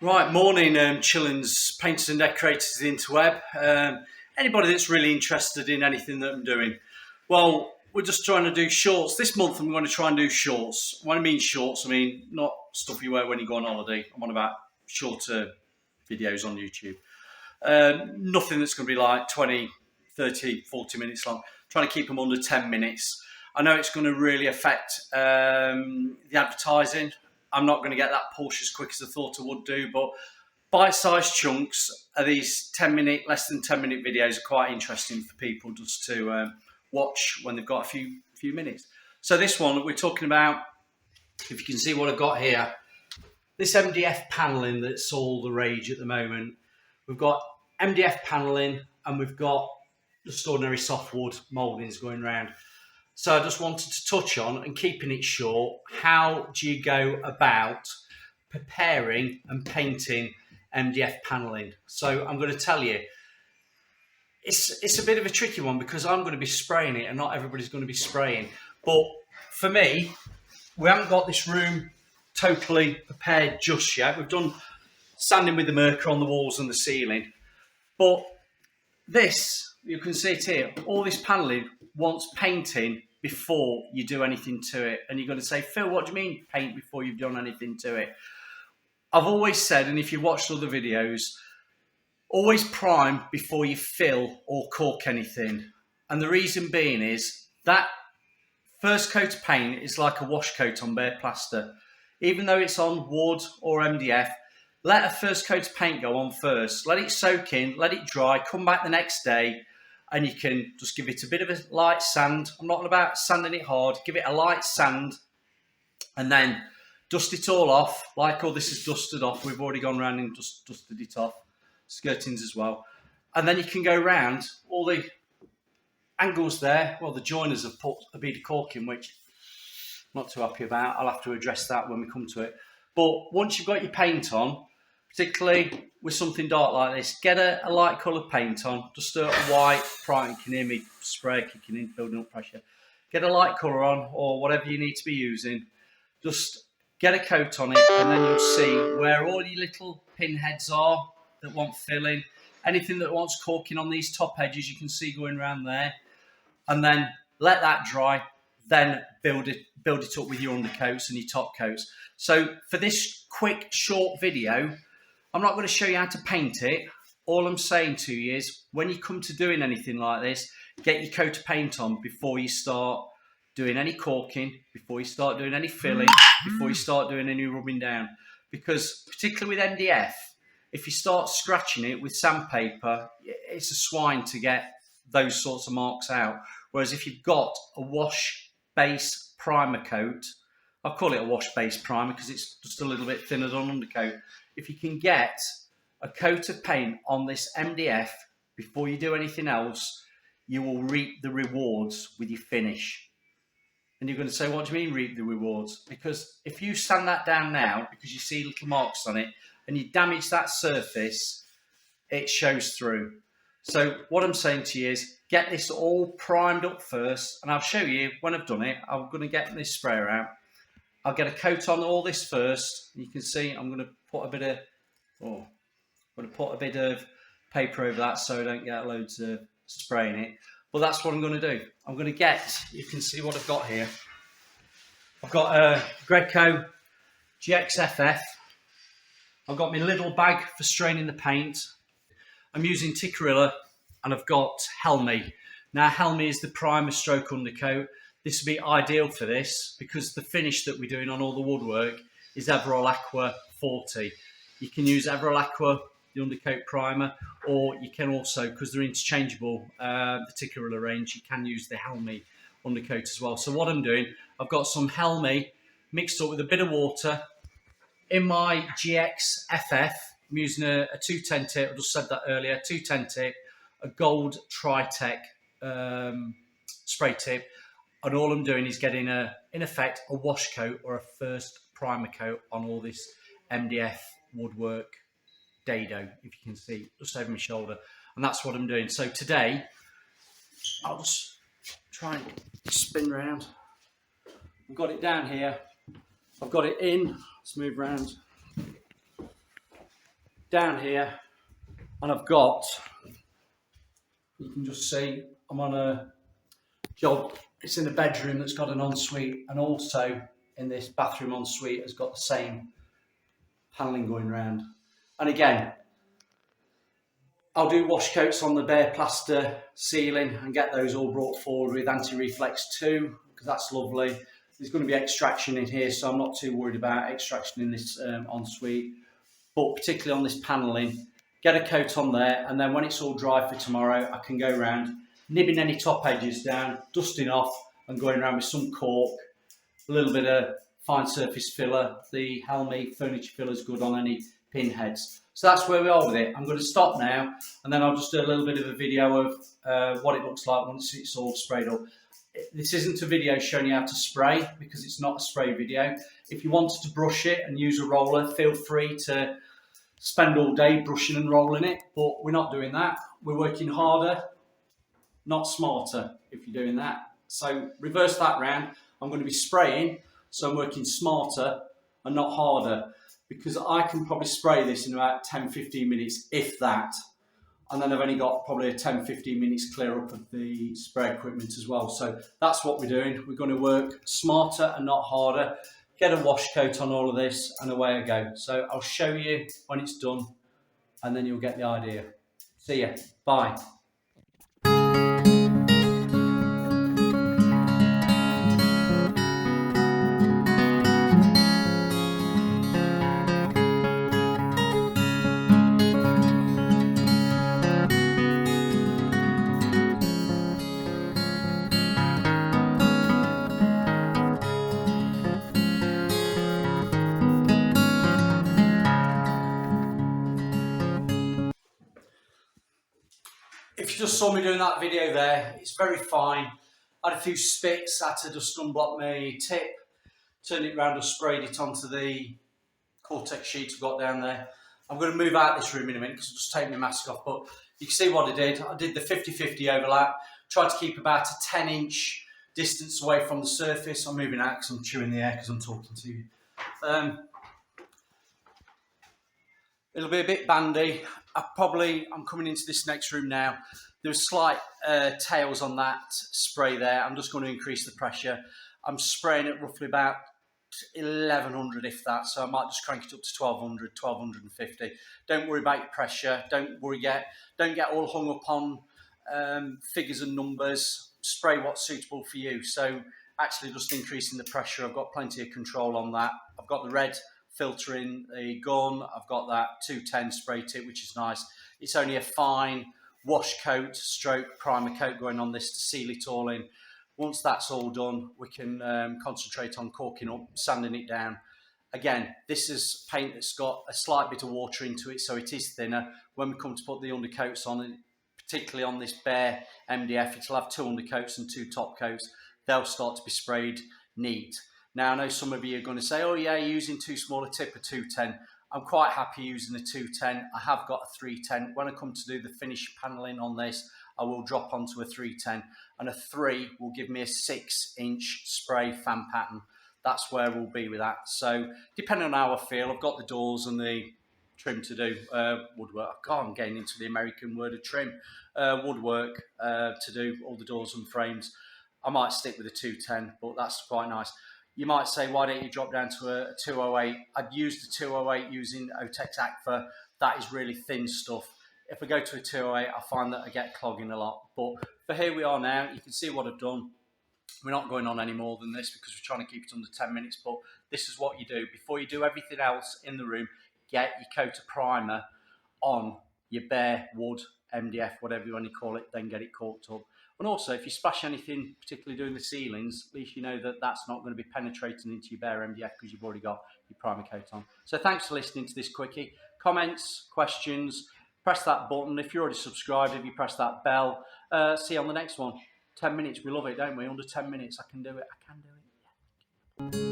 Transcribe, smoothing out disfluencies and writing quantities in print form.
Right, morning, chillins, painters and decorators of the interweb. Anybody that's really interested in anything that I'm doing. Well, we're just trying to do shorts. This month I'm going to try and do shorts. When I mean shorts, I mean not stuff you wear when you go on holiday. I'm on about shorter videos on YouTube. Nothing that's going to be like 20, 30, 40 minutes long. Trying to keep them under 10 minutes. I know it's going to really affect the advertising. I'm not going to get that push as quick as I thought I would do, but bite-sized chunks of these 10-minute, less than 10-minute videos are quite interesting for people just to watch when they've got a few minutes. So this one we're talking about, if you can see what I've got here, this MDF panelling that's all the rage at the moment. We've got MDF panelling and we've got just ordinary softwood mouldings going around. So I just wanted to touch on, and keeping it short, how do you go about preparing and painting MDF panelling? So I'm going to tell you, it's a bit of a tricky one because I'm going to be spraying it and not everybody's going to be spraying. But for me, we haven't got this room totally prepared just yet. We've done sanding with the Merkur on the walls and the ceiling. But this, you can see it here, all this panelling wants painting before you do anything to it. And you're going to say, Phil, what do you mean paint before you've done anything to it? I've always said, and if you've watched other videos, always prime before you fill or cork anything. And the reason being is that first coat of paint is like a wash coat on bare plaster. Even though it's on wood or MDF, let a first coat of paint go on first. Let it soak in, let it dry, come back the next day, and you can just give it a bit of a light sand. I'm not about sanding it hard. Give it a light sand and then dust it all off. Like all this is dusted off. We've already gone around and just dusted it off. Skirtings as well. And then you can go round all the angles there. Well, the joiners have put a bead of cork in, which I'm not too happy about. I'll have to address that when we come to it. But once you've got your paint on, particularly with something dark like this, get a light colour paint on, just a white primer. You can hear me spray kicking in, building up pressure. Get a light colour on, or whatever you need to be using. Just get a coat on it, and then you'll see where all your little pinheads are that want filling. Anything that wants corking on these top edges, you can see going around there. And then let that dry, then build it up with your undercoats and your top coats. So for this quick, short video, I'm not going to show you how to paint it. All I'm saying to you is, when you come to doing anything like this, get your coat of paint on before you start doing any corking, before you start doing any filling, before you start doing any rubbing down. Because particularly with MDF, if you start scratching it with sandpaper, it's a swine to get those sorts of marks out. Whereas if you've got a wash base primer coat, I'll call it a wash base primer because it's just a little bit thinner than undercoat. If you can get a coat of paint on this MDF before you do anything else, you will reap the rewards with your finish. And you're going to say, what do you mean reap the rewards? Because if you sand that down now, because you see little marks on it, and you damage that surface, it shows through. So what I'm saying to you is, get this all primed up first, and I'll show you when I've done it. I'm going to get this sprayer out. I'll get a coat on all this first. You can see I'm going to put a bit of paper over that so I don't get loads of spray in it. But that's what I'm going to do. I'm going to get, you can see what I've got here. I've got a Greco GXFF. I've got my little bag for straining the paint. I'm using Tikkurila, and I've got Helmi. Now Helmi is the primer stroke undercoat. This would be ideal for this because the finish that we're doing on all the woodwork is Everol Aqua 40. You can use Everol Aqua, the undercoat primer, or you can also, because they're interchangeable, the Tikkurila range, you can use the Helmi undercoat as well. So what I'm doing, I've got some Helmi mixed up with a bit of water. In my GXFF, I'm using a 210 tip, I just said that earlier, 210 tip, a gold Tritech spray tip, and all I'm doing is getting, in effect, a wash coat or a first primer coat on all this MDF woodwork dado, if you can see, just over my shoulder, and that's what I'm doing. So today, I'll just try and spin round. I've got it down here, I've got it in, let's move round. down here, and I've got, you can just see I'm on a job. It's in a bedroom that's got an ensuite, and also in this bathroom ensuite has got the same panelling going round. And again, I'll do wash coats on the bare plaster ceiling and get those all brought forward with anti-reflex too, because that's lovely. There's going to be extraction in here, so I'm not too worried about extraction in this ensuite, but particularly on this panelling, get a coat on there, and then when it's all dry for tomorrow, I can go around nibbing any top edges down, dusting off, and going around with some cork, a little bit of fine surface filler. The Helmy furniture filler is good on any pin heads. So that's where we are with it. I'm going to stop now, and then I'll just do a little bit of a video of what it looks like once it's all sprayed up. This isn't a video showing you how to spray, because it's not a spray video. If you wanted to brush it and use a roller, feel free to spend all day brushing and rolling it, but we're not doing that. We're working harder, not smarter, if you're doing that. So reverse that round. I'm going to be spraying, so I'm working smarter and not harder, because I can probably spray this in about 10-15 minutes, if that. And then I've only got probably a 10-15 minutes clear up of the spray equipment as well. So that's what we're doing. We're going to work smarter and not harder. Get a wash coat on all of this, and away I go. So I'll show you when it's done, and then you'll get the idea. See ya. Bye. If you just saw me doing that video there, it's very fine. I had a few spits, I had to just unblock my tip, turned it round and sprayed it onto the Cortex sheet I've got down there. I'm going to move out this room in a minute because I'll just take my mask off, but you can see what I did. I did the 50-50 overlap, tried to keep about a 10-inch distance away from the surface. I'm moving out because I'm chewing the air because I'm talking to you. It'll be a bit bandy. I'm coming into this next room now. There's slight tails on that spray there. I'm just going to increase the pressure. I'm spraying it roughly about 1100 if that, so I might just crank it up to 1200, 1250. Don't worry about your pressure. Don't get all hung up on figures and numbers. Spray what's suitable for you. So actually just increasing the pressure. I've got plenty of control on that. I've got the red filter in the gun. I've got that 210 spray tip, which is nice. It's only a fine wash coat stroke primer coat going on this to seal it all in. Once that's all done, we can concentrate on corking up, sanding it down. Again, this is paint that's got a slight bit of water into it, so it is thinner. When we come to put the undercoats on, particularly on this bare MDF, it'll have 2 undercoats and 2 top coats. They'll start to be sprayed neat. Now, I know some of you are going to say, oh yeah, you're using too small a tip, a 210. I'm quite happy using a 210. I have got a 310. When I come to do the finish panelling on this, I will drop onto a 310, and a 3 will give me a 6-inch spray fan pattern. That's where we'll be with that. So depending on how I feel, I've got the doors and the trim to do, woodwork. God, I'm getting into the American word of trim. Woodwork to do all the doors and frames. I might stick with a 210, but that's quite nice. You might say, why don't you drop down to a 208? I'd use the 208 using Otex Aqua. That is really thin stuff. If I go to a 208, I find that I get clogging a lot. But for here we are now, you can see what I've done. We're not going on any more than this because we're trying to keep it under 10 minutes. But this is what you do. Before you do everything else in the room, get your coat of primer on your bare wood, MDF, whatever you want to call it, then get it corked up. And also, if you splash anything, particularly doing the ceilings, at least you know that that's not going to be penetrating into your bare MDF because you've already got your primer coat on. So thanks for listening to this quickie. Comments, questions, press that button. If you're already subscribed, if you press that bell, see you on the next one. 10 minutes, we love it, don't we? Under 10 minutes, I can do it.